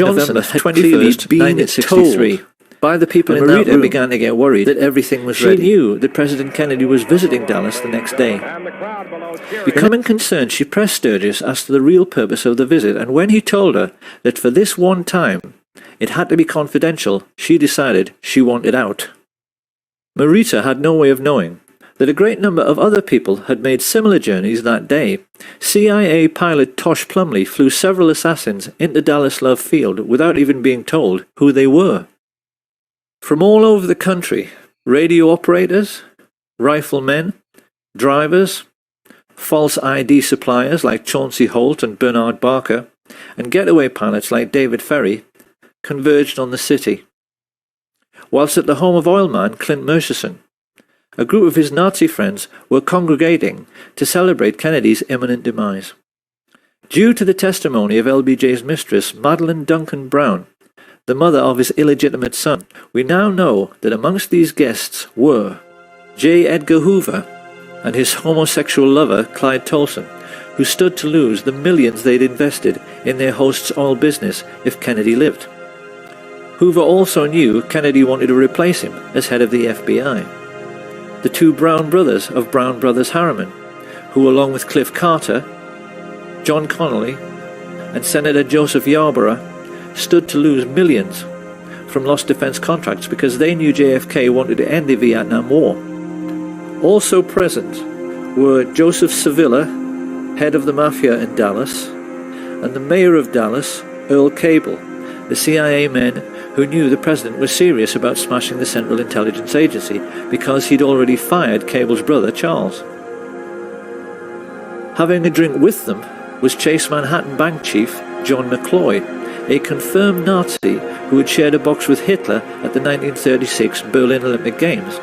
Johnson had clearly been told by the people in that room began to get worried that everything was ready. She knew that President Kennedy was visiting Dallas the next day. Becoming concerned, she pressed Sturgis as to the real purpose of the visit, and when he told her that for this one time it had to be confidential, she decided she wanted out. Marita had no way of knowing that a great number of other people had made similar journeys that day. CIA pilot Tosh Plumley flew several assassins into Dallas Love Field without even being told who they were. From all over the country, radio operators, riflemen, drivers, false ID suppliers like Chauncey Holt and Bernard Barker, and getaway pilots like David Ferry converged on the city. Whilst at the home of oilman Clint Murchison, a group of his Nazi friends were congregating to celebrate Kennedy's imminent demise. Due to the testimony of LBJ's mistress, Madeline Duncan Brown, the mother of his illegitimate son, we now know that amongst these guests were J. Edgar Hoover and his homosexual lover Clyde Tolson, who stood to lose the millions they'd invested in their host's oil business if Kennedy lived. Hoover also knew Kennedy wanted to replace him as head of the FBI. The two Brown brothers of Brown Brothers Harriman, who along with Cliff Carter, John Connolly, and Senator Joseph Yarborough stood to lose millions from lost defense contracts because they knew JFK wanted to end the Vietnam War. Also present were Joseph Sevilla, head of the Mafia in Dallas, and the mayor of Dallas, Earl Cable, the CIA men who knew the president was serious about smashing the Central Intelligence Agency because he'd already fired Cable's brother, Charles. Having a drink with them was Chase Manhattan Bank chief John McCloy, a confirmed Nazi who had shared a box with Hitler at the 1936 Berlin Olympic Games,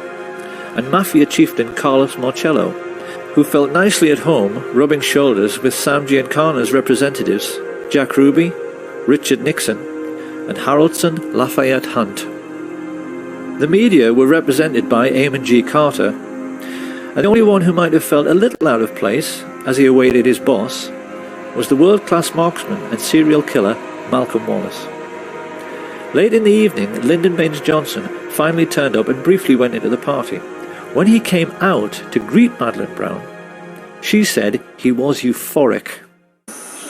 and Mafia chieftain Carlos Marcello, who felt nicely at home rubbing shoulders with Sam Giancana's representatives, Jack Ruby, Richard Nixon, and Haroldson Lafayette Hunt. The media were represented by Eamon G. Carter, and the only one who might have felt a little out of place as he awaited his boss was the world-class marksman and serial killer Malcolm Wallace. Late in the evening, Lyndon Baines Johnson finally turned up and briefly went into the party. When he came out to greet Madeline Brown, she said he was euphoric.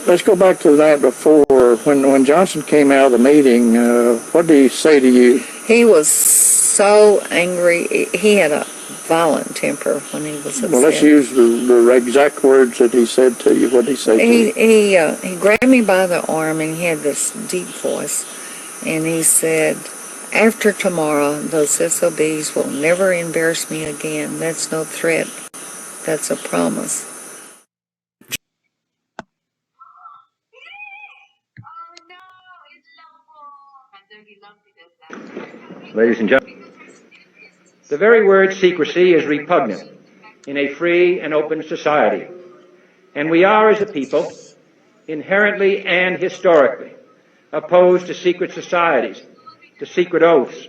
Let's go back to the night before. When Johnson came out of the meeting, what did he say to you? He was so angry. He had a violent temper when he was upset. Well, let's use the exact words that he said to you. What did he say to you? He grabbed me by the arm, and he had this deep voice, and he said, "After tomorrow, those SOBs will never embarrass me again. That's no threat. That's a promise." Ladies and gentlemen, the very word secrecy is repugnant in a free and open society, and we are, as a people, inherently and historically opposed to secret societies, to secret oaths,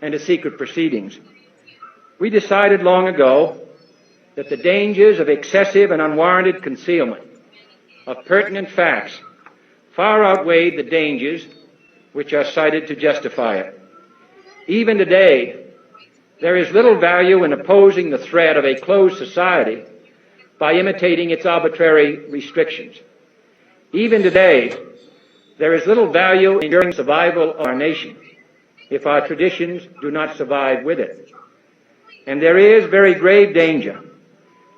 and to secret proceedings. We decided long ago that the dangers of excessive and unwarranted concealment of pertinent facts far outweighed the dangers which are cited to justify it. Even today, there is little value in opposing the threat of a closed society by imitating its arbitrary restrictions. Even today, there is little value in ensuring survival of our nation if our traditions do not survive with it. And there is very grave danger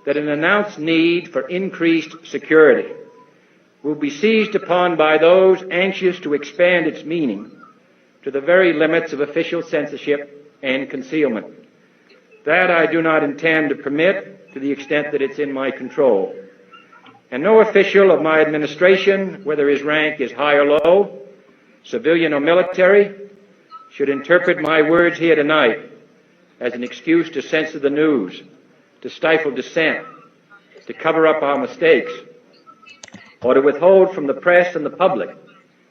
that an announced need for increased security will be seized upon by those anxious to expand its meaning to the very limits of official censorship and concealment. That I do not intend to permit to the extent that it's in my control. And no official of my administration, whether his rank is high or low, civilian or military, should interpret my words here tonight as an excuse to censor the news, to stifle dissent, to cover up our mistakes, or to withhold from the press and the public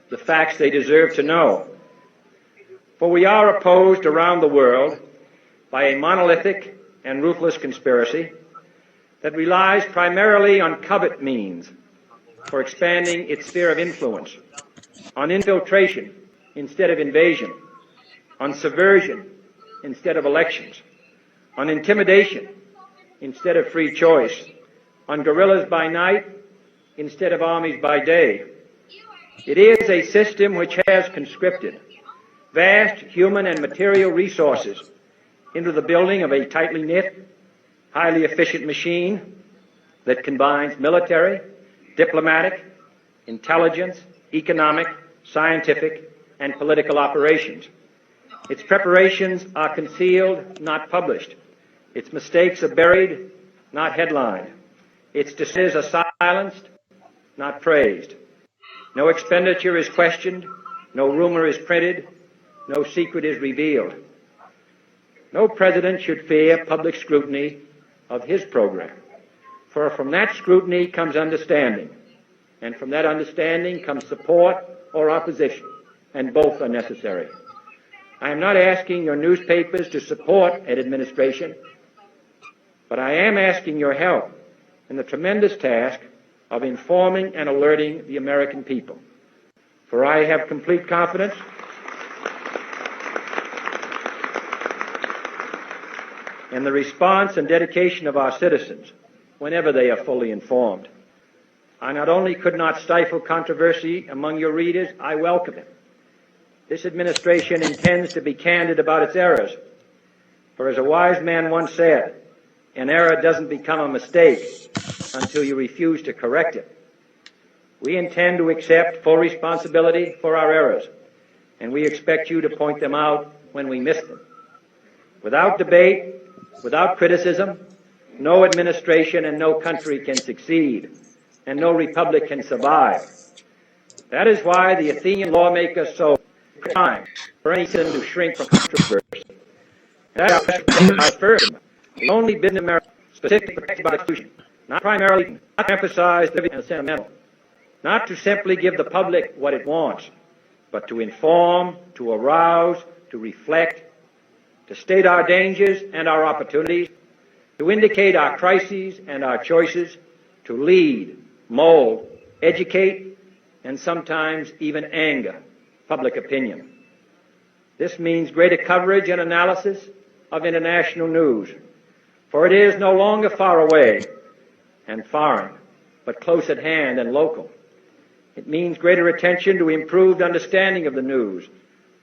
the facts they deserve to know. For we are opposed around the world by a monolithic and ruthless conspiracy that relies primarily on covert means for expanding its sphere of influence, on infiltration instead of invasion, on subversion instead of elections, on intimidation instead of free choice, on guerrillas by night instead of armies by day. It is a system which has conscripted vast human and material resources into the building of a tightly knit, highly efficient machine that combines military, diplomatic, intelligence, economic, scientific, and political operations. Its preparations are concealed, not published. Its mistakes are buried, not headlined. Its decisions are silenced, not praised. No expenditure is questioned, no rumor is printed, no secret is revealed. No president should fear public scrutiny of his program, for from that scrutiny comes understanding, and from that understanding comes support or opposition, and both are necessary. I am not asking your newspapers to support an administration, but I am asking your help in the tremendous task of informing and alerting the American people. For I have complete confidence in the response and dedication of our citizens whenever they are fully informed. I not only could not stifle controversy among your readers, I welcome it. This administration intends to be candid about its errors. For as a wise man once said, an error doesn't become a mistake until you refuse to correct it. We intend to accept full responsibility for our errors, and we expect you to point them out when we miss them. Without debate, without criticism, no administration and no country can succeed, and no republic can survive. That is why the Athenian lawmakers so time for any citizen to shrink from controversy. And that is first, the only business in America specifically protected by the Constitution, not primarily, not to emphasize the and sentimental, not to simply give the public what it wants, but to inform, to arouse, to reflect, to state our dangers and our opportunities, to indicate our crises and our choices, to lead, mold, educate, and sometimes even anger public opinion. This means greater coverage and analysis of international news, for it is no longer far away and foreign, but close at hand and local. It means greater attention to improved understanding of the news,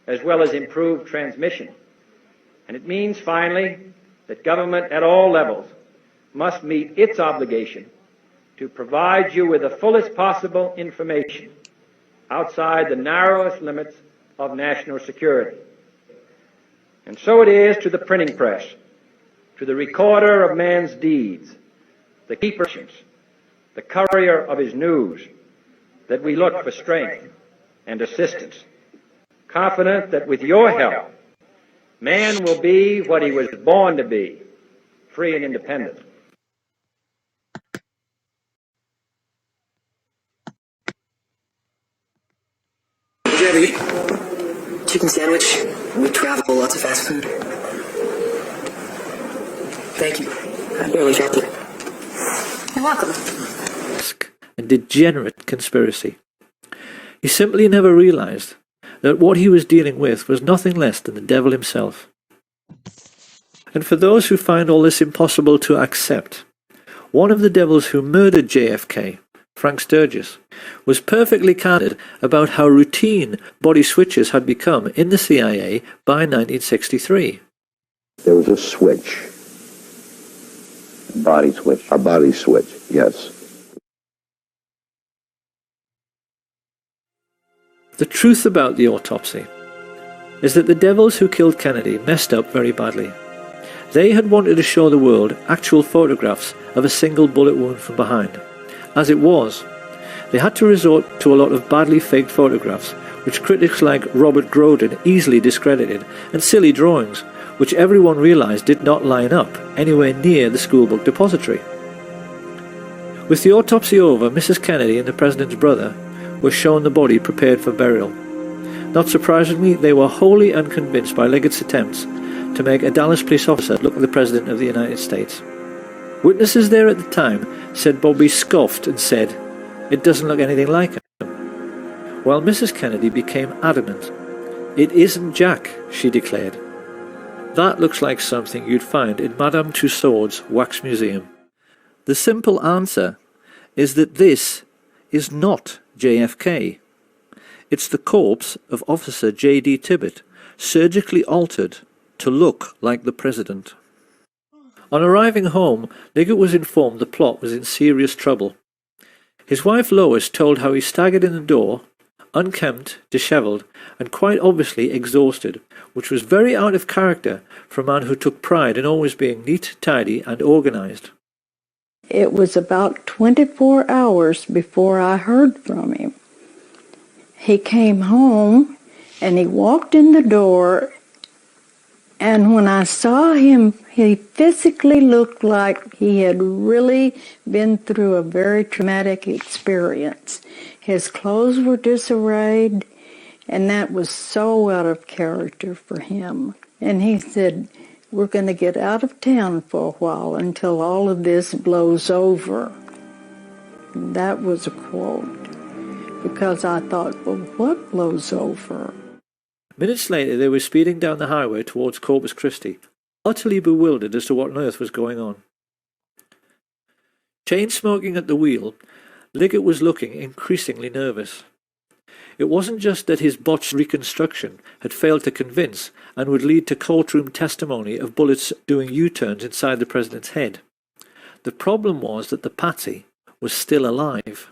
as well as improved transmission. And it means, finally, that government at all levels must meet its obligation to provide you with the fullest possible information outside the narrowest limits of national security. And so it is to the printing press, to the recorder of man's deeds, the keeper, the courier of his news, that we look for strength and assistance, confident that with your help, man will be what he was born to be, free and independent. Chicken sandwich with travel, lots of fast food. Thank you. I barely felt it. You're welcome. A degenerate conspiracy. He simply never realized that what he was dealing with was nothing less than the devil himself. And for those who find all this impossible to accept, one of the devils who murdered JFK, Frank Sturgis, was perfectly candid about how routine body switches had become in the CIA by 1963. There was a switch. Body switch. A body switch, yes. The truth about the autopsy is that the devils who killed Kennedy messed up very badly. They had wanted to show the world actual photographs of a single bullet wound from behind. As it was, they had to resort to a lot of badly faked photographs, which critics like Robert Groden easily discredited, and silly drawings, which everyone realized did not line up anywhere near the schoolbook depository. With the autopsy over, Mrs. Kennedy and the President's brother were shown the body prepared for burial. Not surprisingly, they were wholly unconvinced by Liggett's attempts to make a Dallas police officer look like the President of the United States. Witnesses there at the time said Bobby scoffed and said, "It doesn't look anything like him." while Mrs. Kennedy became adamant. "It isn't Jack," she declared. "That looks like something you'd find in Madame Tussauds Wax Museum." The simple answer is that this is not JFK. It's the corpse of Officer J.D. Tibbet, surgically altered to look like the president. On arriving home, Liggett was informed the plot was in serious trouble. His wife Lois told how he staggered in the door, unkempt, dishevelled, and quite obviously exhausted, which was very out of character for a man who took pride in always being neat, tidy, and organised. It was about 24 hours before I heard from him. He came home and he walked in the door, and when I saw him, he physically looked like he had really been through a very traumatic experience. His clothes were disarrayed, and that was so out of character for him. And he said, "We're going to get out of town for a while until all of this blows over." That was a quote, because I thought, well, what blows over? Minutes later, they were speeding down the highway towards Corpus Christi, utterly bewildered as to what on earth was going on. Chain-smoking at the wheel, Liggett was looking increasingly nervous. It wasn't just that his botched reconstruction had failed to convince and would lead to courtroom testimony of bullets doing U-turns inside the president's head. The problem was that the patsy was still alive.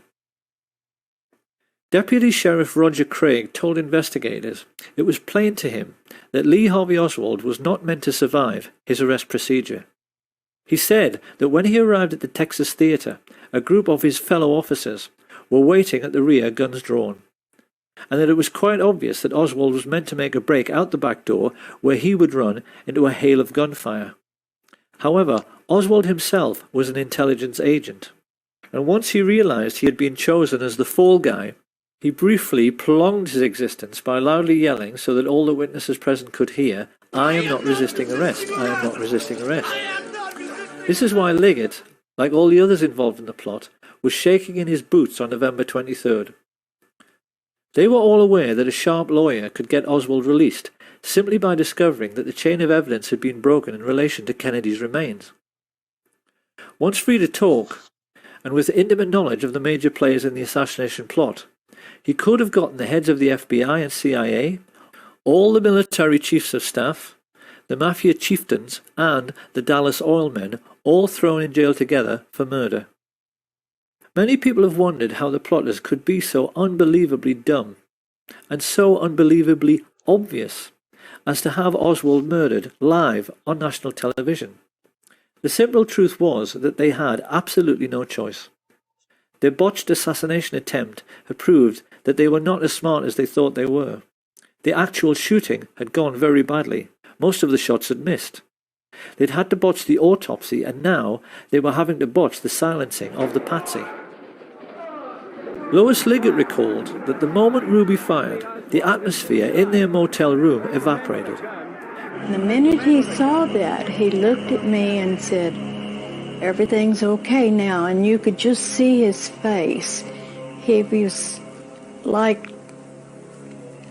Deputy Sheriff Roger Craig told investigators it was plain to him that Lee Harvey Oswald was not meant to survive his arrest procedure. He said that when he arrived at the Texas Theater, a group of his fellow officers were waiting at the rear, guns drawn, and that it was quite obvious that Oswald was meant to make a break out the back door where he would run into a hail of gunfire. However, Oswald himself was an intelligence agent, and once he realized he had been chosen as the fall guy, he briefly prolonged his existence by loudly yelling so that all the witnesses present could hear, "I am not resisting arrest, I am not resisting arrest." This is why Liggett, like all the others involved in the plot, was shaking in his boots on November 23rd. They were all aware that a sharp lawyer could get Oswald released simply by discovering that the chain of evidence had been broken in relation to Kennedy's remains. Once free to talk, and with intimate knowledge of the major players in the assassination plot, he could have gotten the heads of the FBI and CIA, all the military chiefs of staff, the mafia chieftains, and the Dallas oil men, all thrown in jail together for murder. Many people have wondered how the plotters could be so unbelievably dumb, and so unbelievably obvious, as to have Oswald murdered live on national television. The simple truth was that they had absolutely no choice. Their botched assassination attempt had proved that they were not as smart as they thought they were. The actual shooting had gone very badly. Most of the shots had missed. They'd had to botch the autopsy, and now they were having to botch the silencing of the patsy. Lois Liggett recalled that the moment Ruby fired, the atmosphere in their motel room evaporated. The minute he saw that, he looked at me and said, "Everything's okay now," and you could just see his face. He was like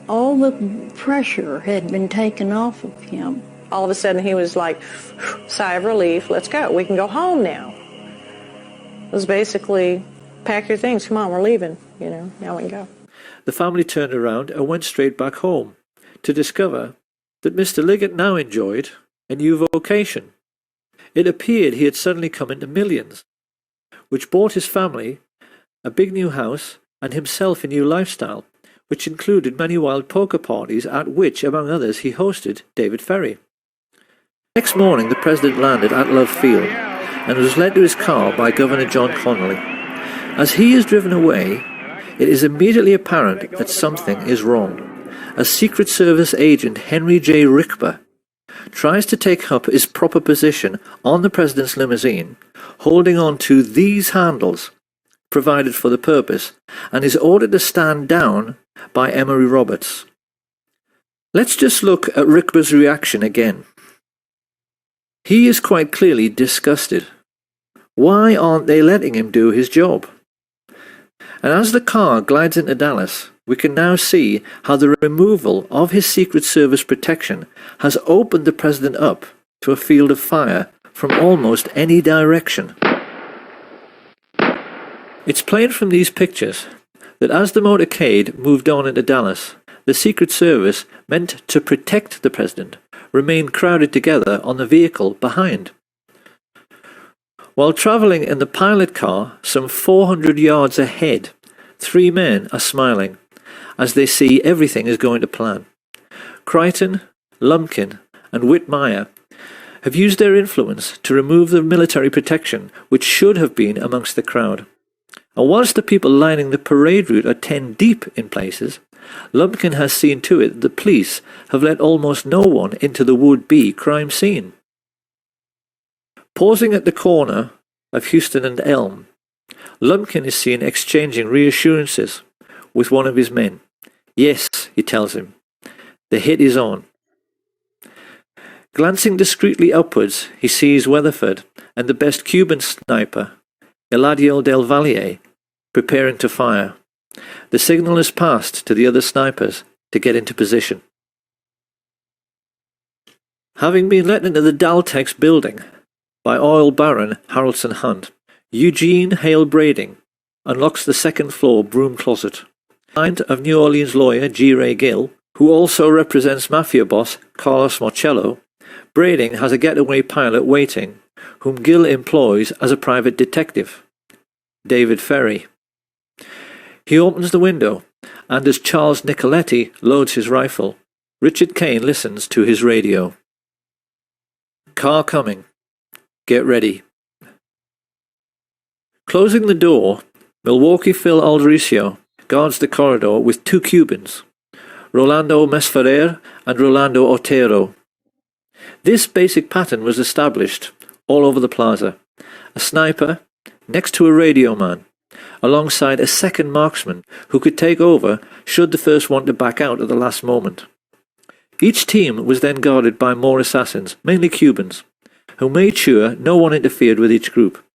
all the pressure had been taken off of him. All of a sudden he was like, sigh of relief, let's go, we can go home now. It was basically, pack your things, come on, we're leaving, now we can go. The family turned around and went straight back home to discover that Mr. Liggett now enjoyed a new vocation. It appeared he had suddenly come into millions, which bought his family a big new house and himself a new lifestyle, which included many wild poker parties at which, among others, he hosted David Ferry. Next morning, the president landed at Love Field and was led to his car by Governor John Connally. As he is driven away, it is immediately apparent that something is wrong. A Secret Service agent, Henry J. Rickber, tries to take up his proper position on the president's limousine, holding on to these handles provided for the purpose, and is ordered to stand down by Emory Roberts. Let's just look at Rickber's reaction again. He is quite clearly disgusted. Why aren't they letting him do his job? And as the car glides into Dallas, we can now see how the removal of his Secret Service protection has opened the president up to a field of fire from almost any direction. It's plain from these pictures that as the motorcade moved on into Dallas, the Secret Service, meant to protect the president, remained crowded together on the vehicle behind. While travelling in the pilot car some 400 yards ahead, 3 men are smiling as they see everything is going to plan. Crichton, Lumpkin and Whitmire have used their influence to remove the military protection which should have been amongst the crowd. And whilst the people lining the parade route are 10 deep in places, Lumpkin has seen to it that the police have let almost no one into the would-be crime scene. Pausing at the corner of Houston and Elm, Lumpkin is seen exchanging reassurances with one of his men. Yes, he tells him, the hit is on. Glancing discreetly upwards, he sees Weatherford and the best Cuban sniper, Eladio del Valle, preparing to fire. The signal is passed to the other snipers to get into position. Having been let into the Daltex building by oil baron Harrelson Hunt, Eugene Hale Brading unlocks the second-floor broom closet. Client of New Orleans lawyer G. Ray Gill, who also represents mafia boss Carlos Marcello, Brading has a getaway pilot waiting, whom Gill employs as a private detective, David Ferry. He opens the window, and as Charles Nicoletti loads his rifle, Richard Kane listens to his radio. Car coming. Get ready. Closing the door, Milwaukee Phil Aldericio guards the corridor with 2 Cubans, Rolando Mesferrer and Rolando Otero. This basic pattern was established all over the plaza. A sniper next to a radio man, alongside a second marksman who could take over should the first want to back out at the last moment. Each team was then guarded by more assassins, mainly Cubans, who made sure no one interfered with each group.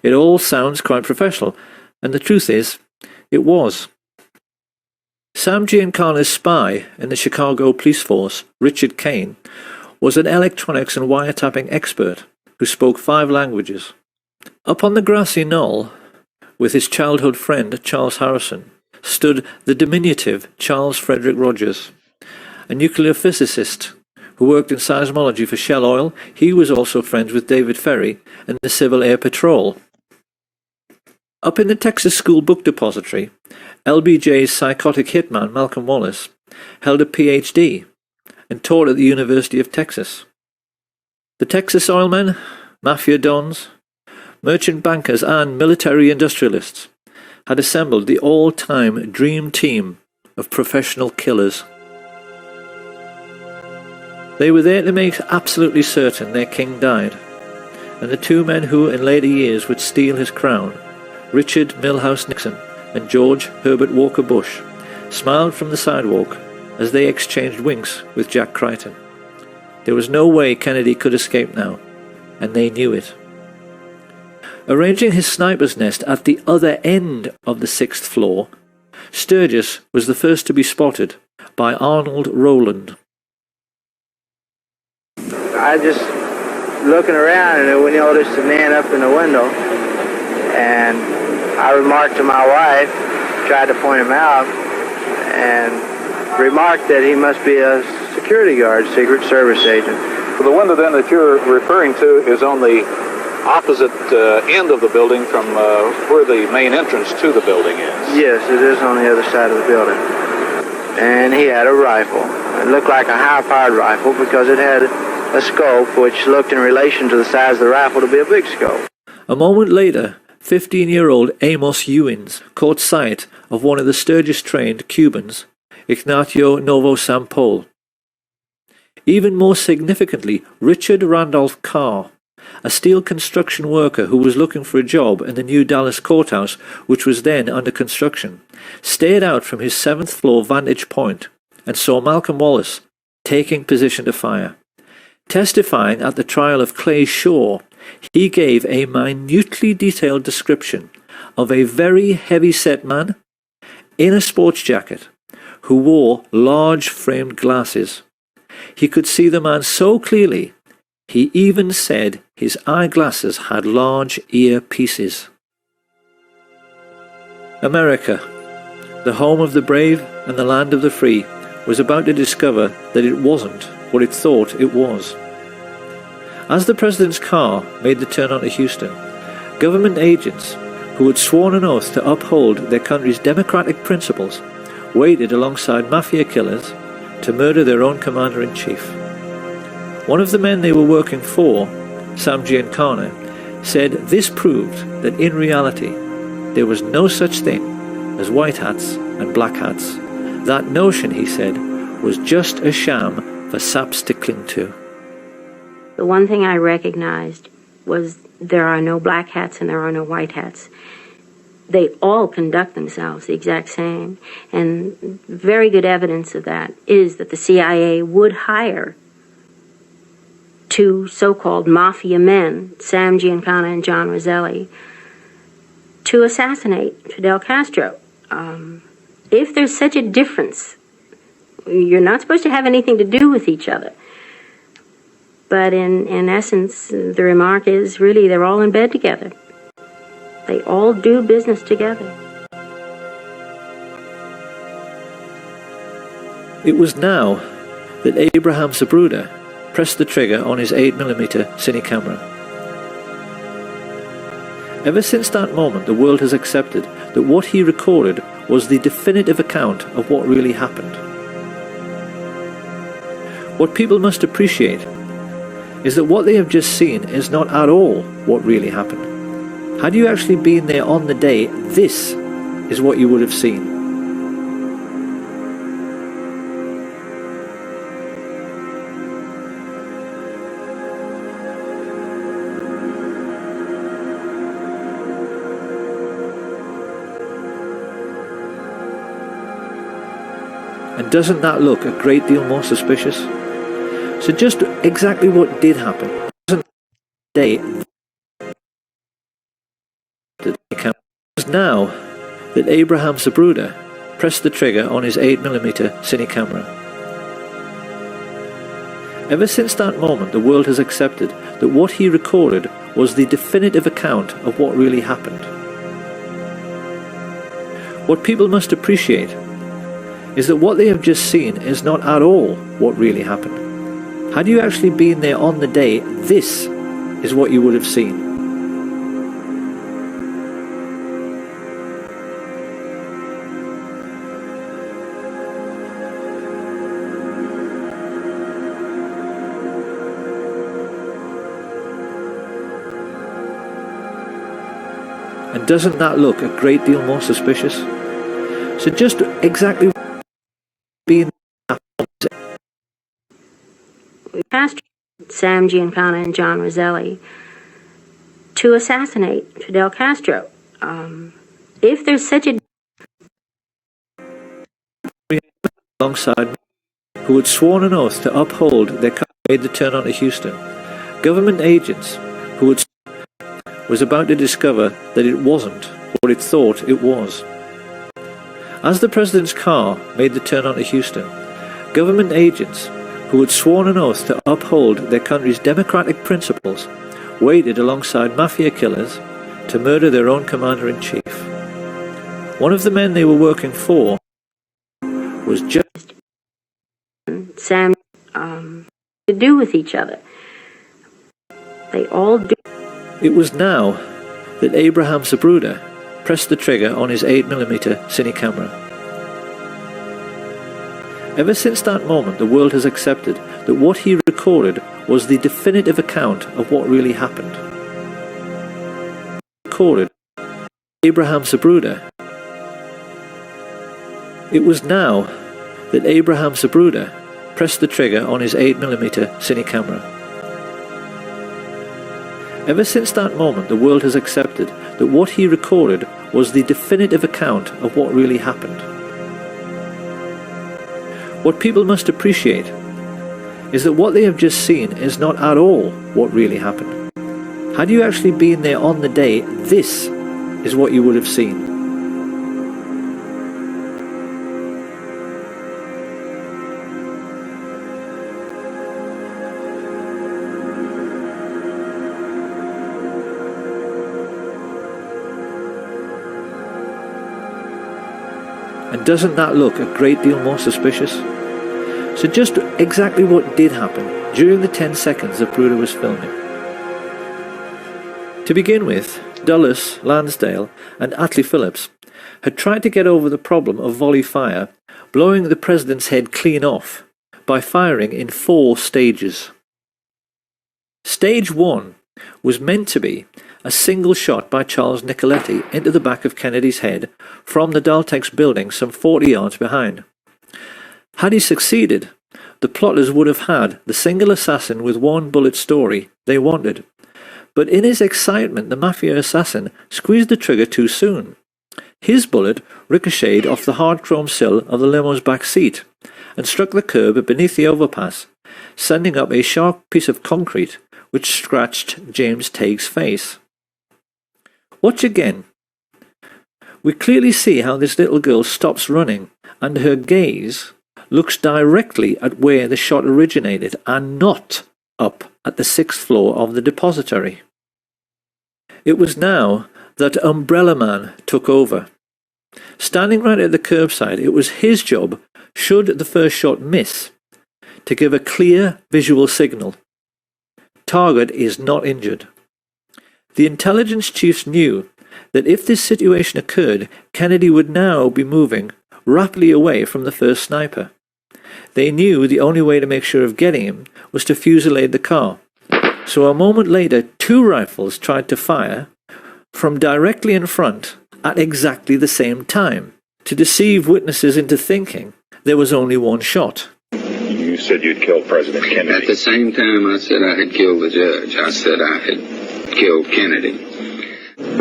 It all sounds quite professional, and the truth is, it was. Sam Giancana's spy in the Chicago police force, Richard Kane, was an electronics and wiretapping expert who spoke 5 languages. Up on the grassy knoll, with his childhood friend Charles Harrison, stood the diminutive Charles Frederick Rogers, a nuclear physicist who worked in seismology for Shell Oil. He was also friends with David Ferry and the Civil Air Patrol. Up in the Texas School Book Depository, LBJ's psychotic hitman Malcolm Wallace held a PhD and taught at the University of Texas. The Texas oilmen, mafia dons, merchant bankers and military industrialists had assembled the all-time dream team of professional killers. They were there to make absolutely certain their king died, and the 2 men who in later years would steal his crown, Richard Milhouse Nixon and George Herbert Walker Bush, smiled from the sidewalk as they exchanged winks with Jack Crichton. There was no way Kennedy could escape now, and they knew it. Arranging his sniper's nest at the other end of the 6th floor, Sturgis was the first to be spotted by Arnold Rowland. I just looking around and we noticed a man up in the window, and I remarked to my wife, tried to point him out, and remarked that he must be a security guard, Secret Service agent. The window then that you're referring to is on the opposite end of the building from where the main entrance to the building is. Yes, it is on the other side of the building. And he had a rifle. It looked like a high-powered rifle because it had a scope which looked in relation to the size of the rifle to be a big scope. A moment later, 15-year-old Amos Ewins caught sight of one of the Sturgis-trained Cubans, Ignacio Novo Sampol. Even more significantly, Richard Randolph Carr, a steel construction worker who was looking for a job in the new Dallas courthouse, which was then under construction, stared out from his 7th-floor vantage point and saw Malcolm Wallace taking position to fire. Testifying at the trial of Clay Shaw, he gave a minutely detailed description of a very heavy-set man, in a sports jacket, who wore large framed glasses. He could see the man so clearly, he even said his eyeglasses had large ear-pieces. America, the home of the brave and the land of the free, was about to discover that it wasn't what it thought it was. As the president's car made the turn onto Houston, government agents who had sworn an oath to uphold their country's democratic principles waited alongside mafia killers to murder their own commander-in-chief. One of the men they were working for, Sam Giancana, said this proved that in reality there was no such thing as white hats and black hats. That notion, he said, was just a sham for saps to cling to. The one thing I recognized was there are no black hats and there are no white hats. They all conduct themselves the exact same. And very good evidence of that is that the CIA would hire two so-called mafia men, Sam Giancana and John Roselli, to assassinate Fidel Castro. If there's such a difference, you're not supposed to have anything to do with each other. But in essence, the remark is really they're all in bed together. They all do business together. It was now that Abraham Zapruder pressed the trigger on his 8mm cine camera. Ever since that moment, the world has accepted that what he recorded was the definitive account of what really happened. What people must appreciate is that what they have just seen is not at all what really happened. Had you actually been there on the day, this is what you would have seen. And doesn't that look a great deal more suspicious? So just exactly what did happen doesn't day it was now that Abraham Zapruder pressed the trigger on his 8mm cine camera. Ever since that moment, the world has accepted that what he recorded was the definitive account of what really happened. What people must appreciate is that what they have just seen is not at all what really happened. Had you actually been there on the day, this is what you would have seen. And doesn't that look a great deal more suspicious? So just exactly being Castro, Sam Giancana and John Roselli to assassinate Fidel Castro. If there's such a alongside who had sworn an oath to uphold their country made the turn onto Houston, government agents who had was about to discover that it wasn't what it thought it was. As the president's car made the turn onto Houston, government agents who had sworn an oath to uphold their country's democratic principles waited alongside mafia killers to murder their own commander-in-chief. One of the men they were working for was just Sam to do with each other. They all do. It was now that Abraham Zapruder pressed the trigger on his 8mm cine camera. Ever since that moment, the world has accepted that what he recorded was the definitive account of what really happened. Recorded Abraham Zapruder. It was now that Abraham Zapruder pressed the trigger on his 8mm cine camera. Ever since that moment, the world has accepted that what he recorded was the definitive account of what really happened. What people must appreciate is that what they have just seen is not at all what really happened. Had you actually been there on the day, this is what you would have seen. And doesn't that look a great deal more suspicious? So just exactly what did happen during the 10 seconds that Bruder was filming? To begin with, Dulles, Lansdale and Attlee Phillips had tried to get over the problem of volley fire, blowing the president's head clean off by firing in 4 stages. Stage 1 was meant to be a single shot by Charles Nicoletti into the back of Kennedy's head from the Daltex building some 40 yards behind. Had he succeeded, the plotters would have had the single assassin with 1 bullet story they wanted. But in his excitement, the mafia assassin squeezed the trigger too soon. His bullet ricocheted off the hard chrome sill of the limo's back seat and struck the curb beneath the overpass, sending up a sharp piece of concrete which scratched James Taig's face. Watch again. We clearly see how this little girl stops running and her gaze looks directly at where the shot originated and not up at the 6th floor of the depository. It was now that Umbrella Man took over. Standing right at the curbside, it was his job, should the first shot miss, to give a clear visual signal. Target is not injured. The intelligence chiefs knew that if this situation occurred, Kennedy would now be moving rapidly away from the first sniper. They knew the only way to make sure of getting him was to fusillade the car. So a moment later, 2 rifles tried to fire from directly in front at exactly the same time, to deceive witnesses into thinking there was only 1 shot. You said you'd killed President Kennedy. At the same time I said I had killed the judge, I said I had killed Kennedy.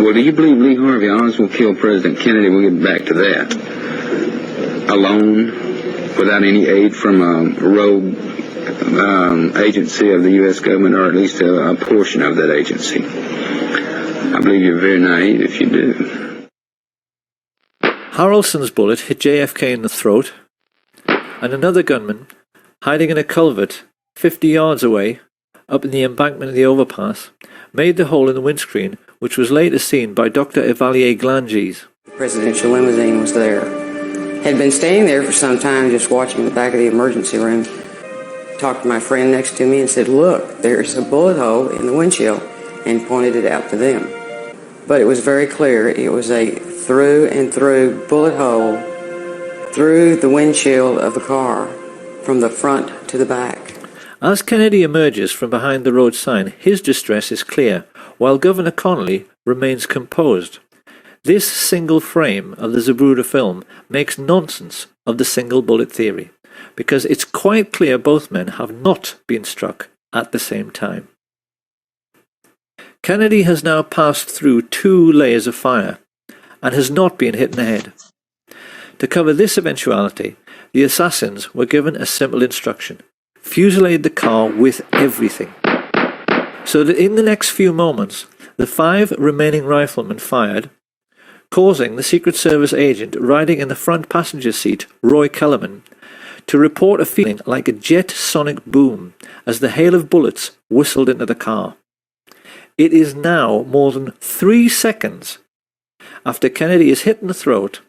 Well, do you believe Lee Harvey Oswald killed President Kennedy? We'll get back to that. Alone, without any aid from a rogue agency of the U.S. government, or at least a portion of that agency. I believe you're very naive if you do. Harrelson's bullet hit JFK in the throat, and another gunman, hiding in a culvert 50 yards away, up in the embankment of the overpass, made the hole in the windscreen, which was later seen by Dr. Evalier Glanges. The presidential limousine was there. Had been standing there for some time just watching the back of the emergency room. Talked to my friend next to me and said, "Look, there's a bullet hole in the windshield," and pointed it out to them. But it was very clear it was a through and through bullet hole through the windshield of the car from the front to the back. As Kennedy emerges from behind the road sign, his distress is clear, while Governor Connolly remains composed. This single frame of the Zapruder film makes nonsense of the single bullet theory, because it's quite clear both men have not been struck at the same time. Kennedy has now passed through 2 layers of fire and has not been hit in the head. To cover this eventuality, the assassins were given a simple instruction: fusillade the car with everything. So that in the next few moments, the 5 remaining riflemen fired, causing the Secret Service agent riding in the front passenger seat, Roy Kellerman, to report a feeling like a jet sonic boom as the hail of bullets whistled into the car. It is now more than 3 seconds after Kennedy is hit in the throat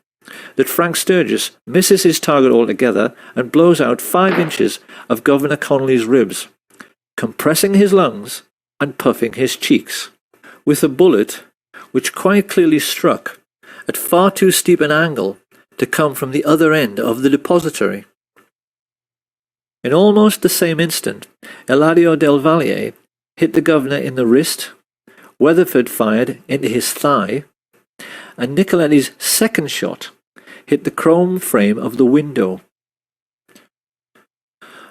that Frank Sturgis misses his target altogether and blows out 5 inches of Governor Connolly's ribs, compressing his lungs and puffing his cheeks, with a bullet which quite clearly struck at far too steep an angle to come from the other end of the depository. In almost the same instant, Eladio Del Valle hit the governor in the wrist, Weatherford fired into his thigh, and Nicoletti's second shot hit the chrome frame of the window.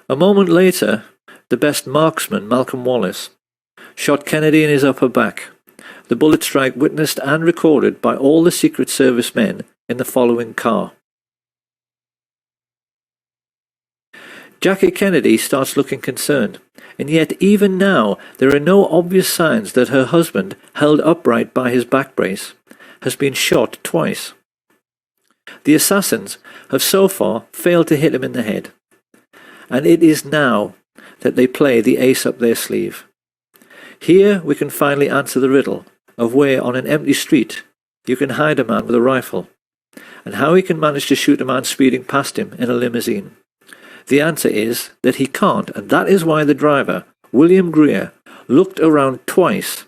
A moment later, the best marksman, Malcolm Wallace, shot Kennedy in his upper back, the bullet strike witnessed and recorded by all the Secret Service men in the following car. Jackie Kennedy starts looking concerned, and yet even now there are no obvious signs that her husband, held upright by his back brace, has been shot twice. The assassins have so far failed to hit him in the head, and it is now that they play the ace up their sleeve. Here we can finally answer the riddle of where on an empty street you can hide a man with a rifle, and how he can manage to shoot a man speeding past him in a limousine? The answer is that he can't, and that is why the driver, William Greer, looked around twice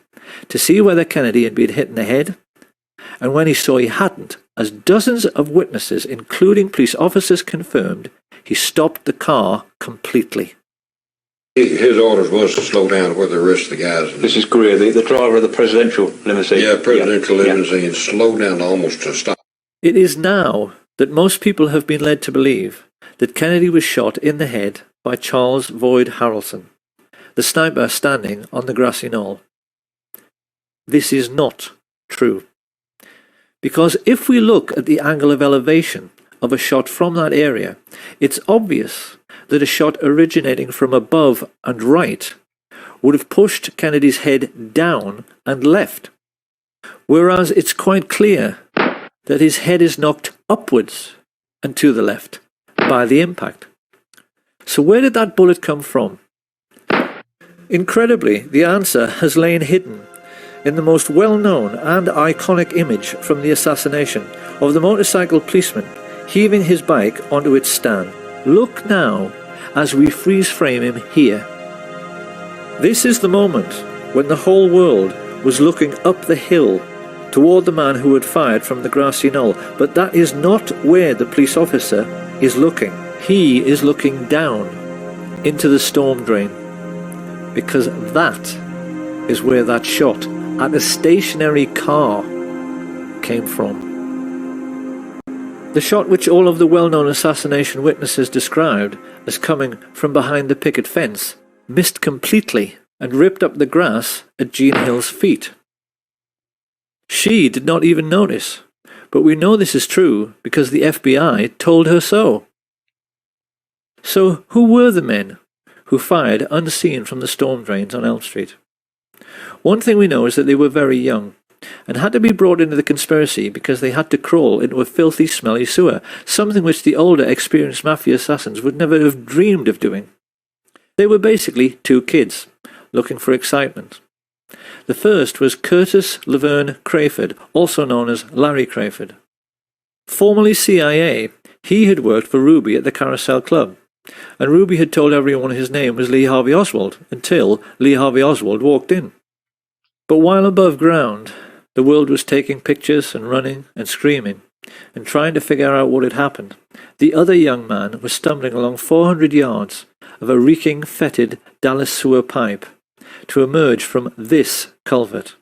to see whether Kennedy had been hit in the head, and when he saw he hadn't, as dozens of witnesses, including police officers, confirmed, he stopped the car completely. His orders was to slow down where the rest of the guys... This is Greer, the driver of the presidential limousine. Yeah, presidential limousine, slow down almost to stop. It is now that most people have been led to believe that Kennedy was shot in the head by Charles Boyd Harrelson, the sniper standing on the grassy knoll. This is not true. Because if we look at the angle of elevation of a shot from that area, it's obvious that a shot originating from above and right would have pushed Kennedy's head down and left, whereas it's quite clear that his head is knocked upwards and to the left by the impact. So where did that bullet come from? Incredibly, the answer has lain hidden in the most well-known and iconic image from the assassination of the motorcycle policeman heaving his bike onto its stand. Look now as we freeze frame him here. This is the moment when the whole world was looking up the hill toward the man who had fired from the grassy knoll, but that is not where the police officer is looking. He is looking down into the storm drain, because that is where that shot at a stationary car came from. The shot which all of the well-known assassination witnesses described as coming from behind the picket fence missed completely and ripped up the grass at Jean Hill's feet. She did not even notice, but we know this is true because the FBI told her so. So who were the men who fired unseen from the storm drains on Elm Street? One thing we know is that they were very young and had to be brought into the conspiracy because they had to crawl into a filthy, smelly sewer, something which the older, experienced mafia assassins would never have dreamed of doing. They were basically two kids, looking for excitement. The first was Curtis Laverne Crayford, also known as Larry Crayford. Formerly CIA, he had worked for Ruby at the Carousel Club, and Ruby had told everyone his name was Lee Harvey Oswald until Lee Harvey Oswald walked in. But while above ground, the world was taking pictures and running and screaming and trying to figure out what had happened, the other young man was stumbling along 400 yards of a reeking, fetid Dallas sewer pipe to emerge from this culvert.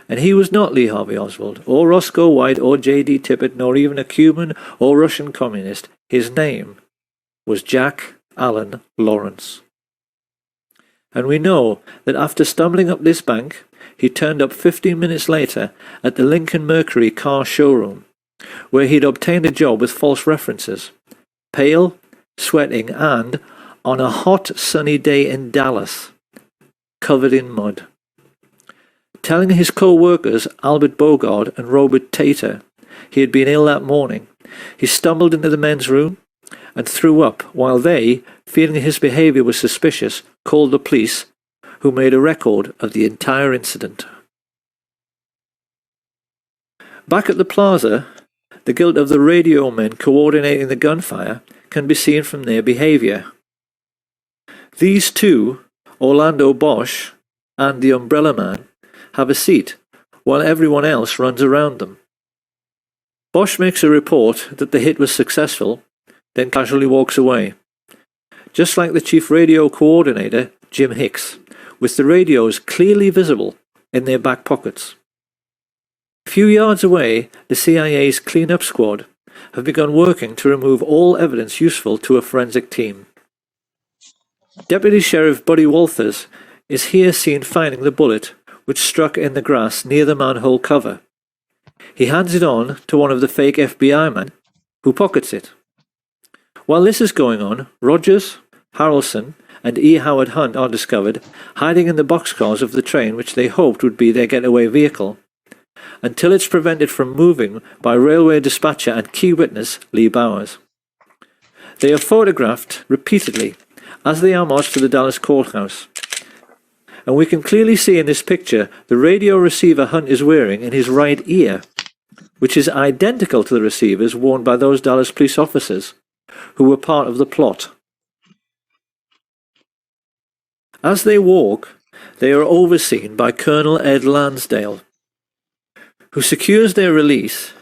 And he was not Lee Harvey Oswald, or Roscoe White, or J.D. Tippit, nor even a Cuban or Russian communist. His name was Jack Allen Lawrence. And we know that after stumbling up this bank, he turned up 15 minutes later at the Lincoln Mercury car showroom, where he'd obtained a job with false references, pale, sweating, and, on a hot, sunny day in Dallas, covered in mud. Telling his co-workers, Albert Bogard and Robert Tater, he had been ill that morning, he stumbled into the men's room and threw up while they, feeling his behaviour was suspicious, called the police, who made a record of the entire incident. Back at the plaza, the guilt of the radio men coordinating the gunfire can be seen from their behaviour. These two, Orlando Bosch and the Umbrella Man, have a seat, while everyone else runs around them. Bosch makes a report that the hit was successful, then casually walks away. Just like the chief radio coordinator, Jim Hicks, with the radios clearly visible in their back pockets. A few yards away, the CIA's clean-up squad have begun working to remove all evidence useful to a forensic team. Deputy Sheriff Buddy Walters is here seen finding the bullet which struck in the grass near the manhole cover. He hands it on to one of the fake FBI men, who pockets it. While this is going on, Rogers, Harrelson, and E. Howard Hunt are discovered hiding in the boxcars of the train which they hoped would be their getaway vehicle, until it's prevented from moving by railway dispatcher and key witness Lee Bowers. They are photographed repeatedly as they are marched to the Dallas courthouse, and we can clearly see in this picture the radio receiver Hunt is wearing in his right ear, which is identical to the receivers worn by those Dallas police officers who were part of the plot. As they walk, they are overseen by Colonel Ed Lansdale, who secures their release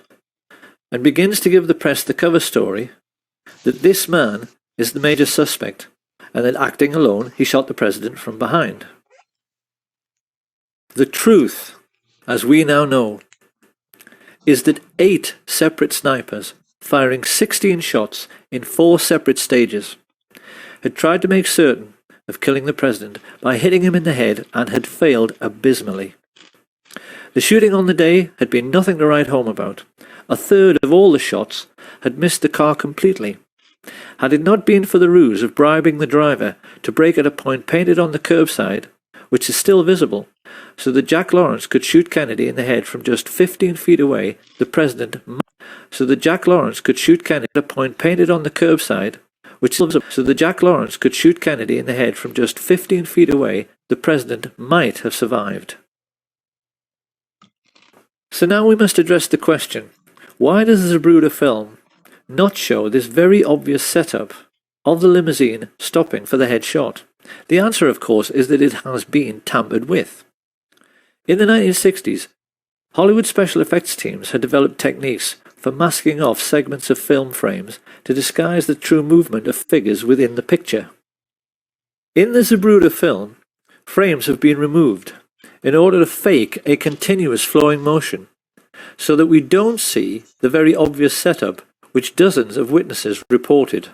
and begins to give the press the cover story that this man is the major suspect and that acting alone he shot the president from behind. The truth, as we now know, is that 8 separate snipers, firing 16 shots in 4 separate stages, had tried to make certain of killing the president by hitting him in the head and had failed abysmally. The shooting on the day had been nothing to write home about. A third of all the shots had missed the car completely. Had it not been for the ruse of bribing the driver to brake at a point painted on the curbside, which is still visible, so that Jack Lawrence could shoot Kennedy in the head from just 15 feet away, the president might have survived. So now we must address the question, why does the Zapruder film not show this very obvious setup of the limousine stopping for the headshot? The answer, of course, is that it has been tampered with. In the 1960s, Hollywood special effects teams had developed techniques for masking off segments of film frames to disguise the true movement of figures within the picture. In the Zapruder film, frames have been removed in order to fake a continuous flowing motion, so that we don't see the very obvious setup which dozens of witnesses reported.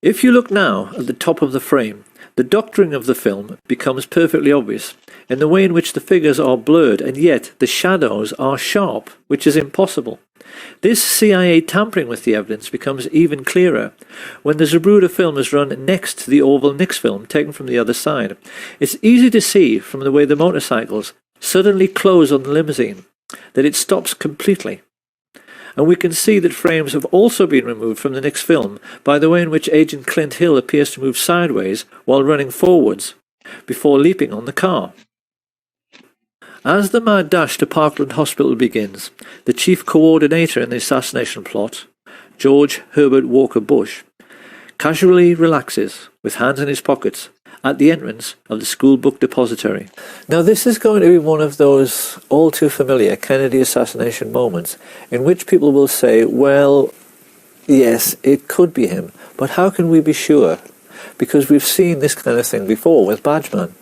If you look now at the top of the frame, the doctoring of the film becomes perfectly obvious in the way in which the figures are blurred and yet the shadows are sharp, which is impossible. This CIA tampering with the evidence becomes even clearer when the Zapruder film is run next to the Orville Nix film taken from the other side. It's easy to see from the way the motorcycles suddenly close on the limousine that it stops completely. And we can see that frames have also been removed from the Nix film by the way in which Agent Clint Hill appears to move sideways while running forwards before leaping on the car. As the mad dash to Parkland Hospital begins, the chief coordinator in the assassination plot, George Herbert Walker Bush, casually relaxes with hands in his pockets at the entrance of the school book depository. Now this is going to be one of those all too familiar Kennedy assassination moments in which people will say, well, yes, it could be him, but how can we be sure? Because we've seen this kind of thing before with Badgeman.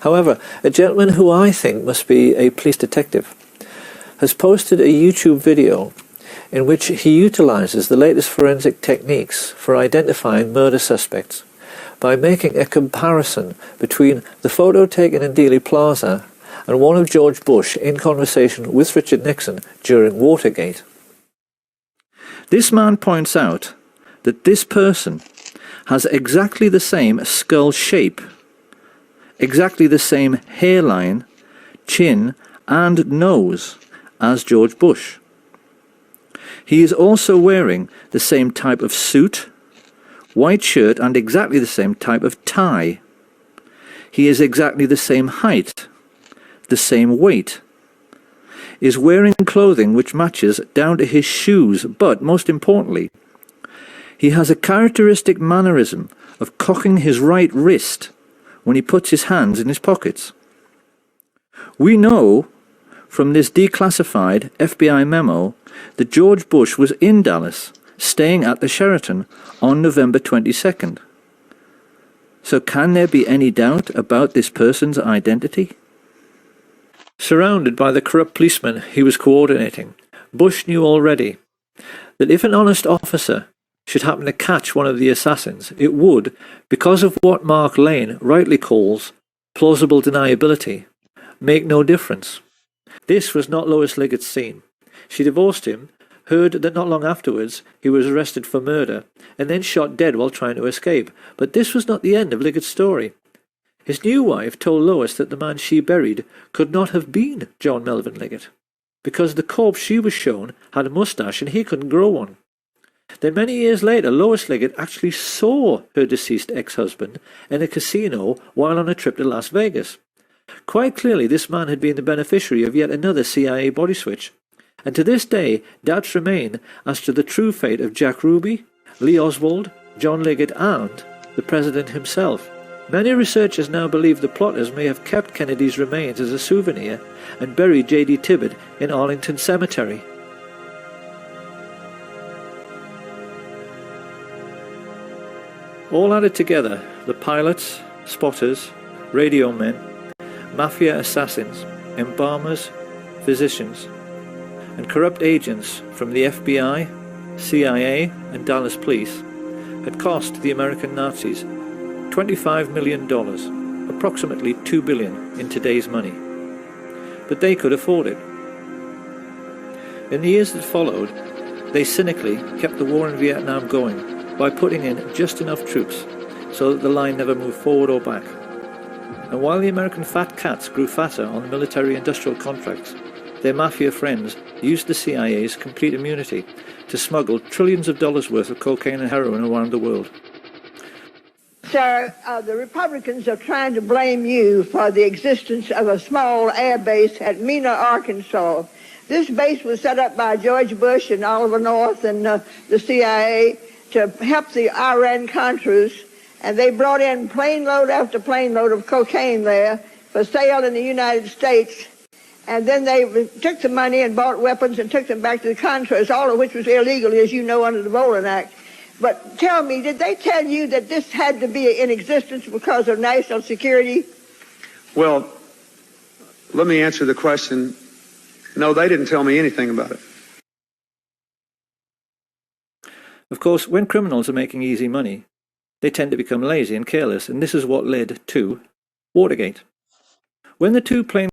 However, a gentleman who I think must be a police detective has posted a YouTube video in which he utilizes the latest forensic techniques for identifying murder suspects by making a comparison between the photo taken in Dealey Plaza and one of George Bush in conversation with Richard Nixon during Watergate. This man points out that this person has exactly the same skull shape, exactly the same hairline, chin and nose as George Bush. He is also wearing the same type of suit, white shirt and exactly the same type of tie. He is exactly the same height, the same weight, is wearing clothing which matches down to his shoes, but most importantly, he has a characteristic mannerism of cocking his right wrist when he puts his hands in his pockets. We know from this declassified FBI memo that George Bush was in Dallas, staying at the Sheraton on November 22nd. So can there be any doubt about this person's identity? Surrounded by the corrupt policemen he was coordinating, Bush knew already that if an honest officer should happen to catch one of the assassins, it would, because of what Mark Lane rightly calls plausible deniability, make no difference. This was not Lois Liggett's scene. She divorced him, heard that not long afterwards he was arrested for murder, and then shot dead while trying to escape. But this was not the end of Liggett's story. His new wife told Lois that the man she buried could not have been John Melvin Liggett, because the corpse she was shown had a moustache and he couldn't grow one. Then many years later, Lois Liggett actually saw her deceased ex-husband in a casino while on a trip to Las Vegas. Quite clearly, this man had been the beneficiary of yet another CIA body switch, And to this day, doubts remain as to the true fate of Jack Ruby, Lee Oswald, John Liggett, and the President himself. Many researchers now believe the plotters may have kept Kennedy's remains as a souvenir and buried J.D. Tibbett in Arlington Cemetery. All added together, the pilots, spotters, radio men, mafia assassins, embalmers, physicians, and corrupt agents from the FBI, CIA, and Dallas Police had cost the American Nazis $25 million, approximately $2 billion in today's money. But they could afford it. In the years that followed, they cynically kept the war in Vietnam going by putting in just enough troops so that the line never moved forward or back. And while the American fat cats grew fatter on military-industrial contracts, their mafia friends used the CIA's complete immunity to smuggle trillions of dollars worth of cocaine and heroin around the world. Sir, the Republicans are trying to blame you for the existence of a small air base at Mena, Arkansas. This base was set up by George Bush and Oliver North and the CIA to help the Iran-Contras, and they brought in plane load after plane load of cocaine there for sale in the United States. And then they took the money and bought weapons and took them back to the Contras, all of which was illegal, as you know, under the Bolin Act. But tell me, did they tell you that this had to be in existence because of national security? Well, let me answer the question. No, they didn't tell me anything about it. Of course, when criminals are making easy money, they tend to become lazy and careless, and this is what led to Watergate. When the two plain